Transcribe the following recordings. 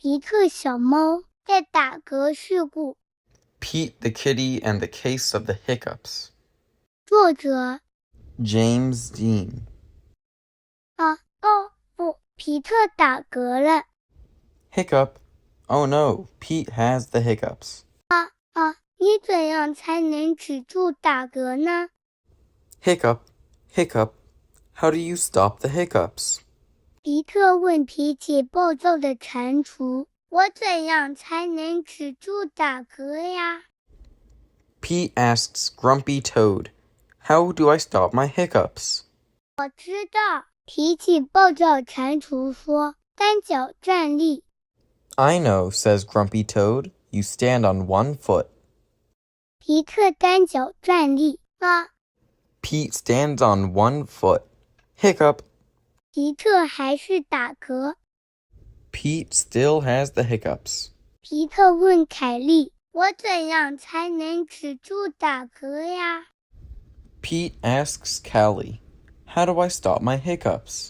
皮特小猫在打嗝事故。 Pete the Kitty and the Case of the Hiccups. 作者 James Dean. 不，皮特打嗝了。 Hiccup. Oh no, Pete has the hiccups. 你怎样才能止住打嗝呢？ Hiccup, hiccup. How do you stop the hiccups? 皮特问脾气暴躁的蟾蜍，我怎样才能止住打嗝呀？ Pete asks Grumpy Toad, How do I stop my hiccups? 我知道，脾气暴躁蟾蜍说，单脚站立。 I know, says Grumpy Toad. You stand on one foot. 皮特单脚站立。 Pete stands on one foot. Hiccup. 皮特还是打嗝。 Pete still has the hiccups. 皮特问凯莉，我怎样才能止住打嗝呀？ Pete asks Callie, How do I stop my hiccups?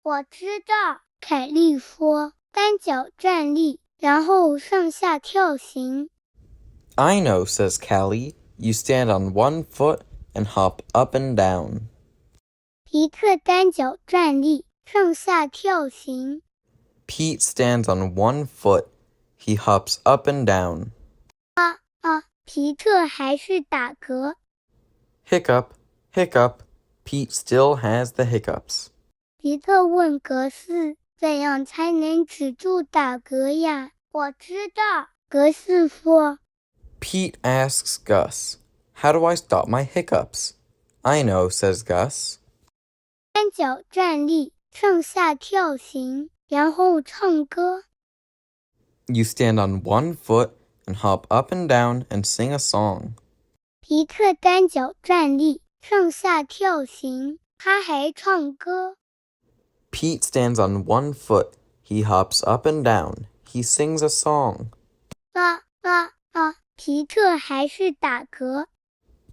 我知道，凯莉说，单脚站立，然后上下跳行。 I know, says Callie. You stand on one foot and hop up and down. 皮特单脚站立，上下跳行。 Pete stands on one foot. He hops up and down. 皮特还是打嗝。 Hiccup, hiccup. Pete still has the hiccups. 皮特问格斯，怎样才能止住打嗝呀？我知道，格斯说。 Pete asks Gus, How do I stop my hiccups? I know, says Gus. 单脚站立，上下跳行，然后唱歌。 You stand on one foot and hop up and down and sing a song. 皮特单脚站立，上下跳行，他还唱歌。 Pete stands on one foot. He hops up and down. He sings a song. 皮特还是打嗝。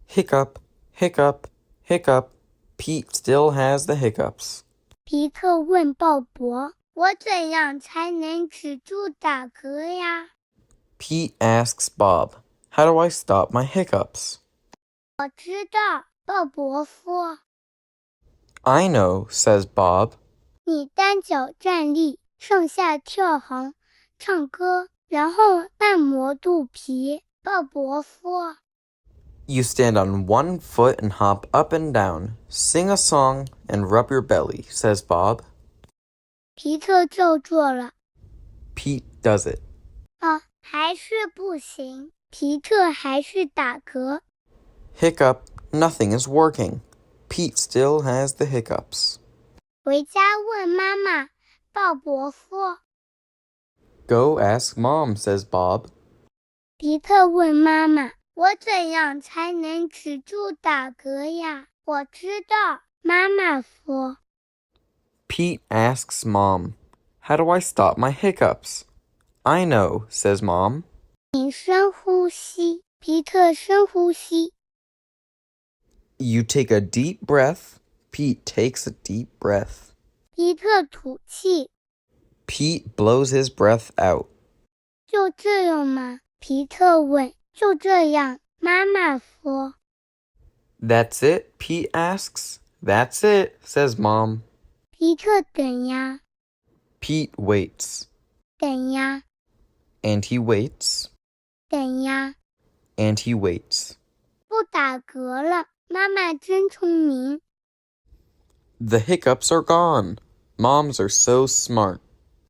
Hiccup, hiccup, hiccup. Pete still has the hiccups. 皮特问鲍勃，我怎样才能止住打嗝呀？ Pete asks Bob, How do I stop my hiccups? 我知道，鲍勃说。 I know, says Bob. 你单脚站立，上下跳行，唱歌，然后按摩肚皮。鲍勃说。 You stand on one foot and hop up and down, sing a song, and rub your belly, says Bob. 皮特照做了。 Pete does it. 还是不行，皮特还是打嗝。 Hiccup, nothing is working. Pete still has the hiccups. 回家问妈妈，鲍勃说。 Go ask Mom, says Bob. 皮特问妈妈，我怎样才能止住打嗝呀？我知道，妈妈说。 Pete asks Mom, How do I stop my hiccups? I know, says Mom. 你深呼吸，皮特深呼吸。 You take a deep breath. Pete takes a deep breath. 皮特吐气。 Pete blows his breath out. 就这样吗？皮特问。就这样，妈妈说。 That's it? Pete asks. That's it, says Mom. 皮特等呀， Pete waits. 等呀， And he waits. 等呀， And he waits. 不打嗝了，妈妈真聪明。 The hiccups are gone. Moms are so smart.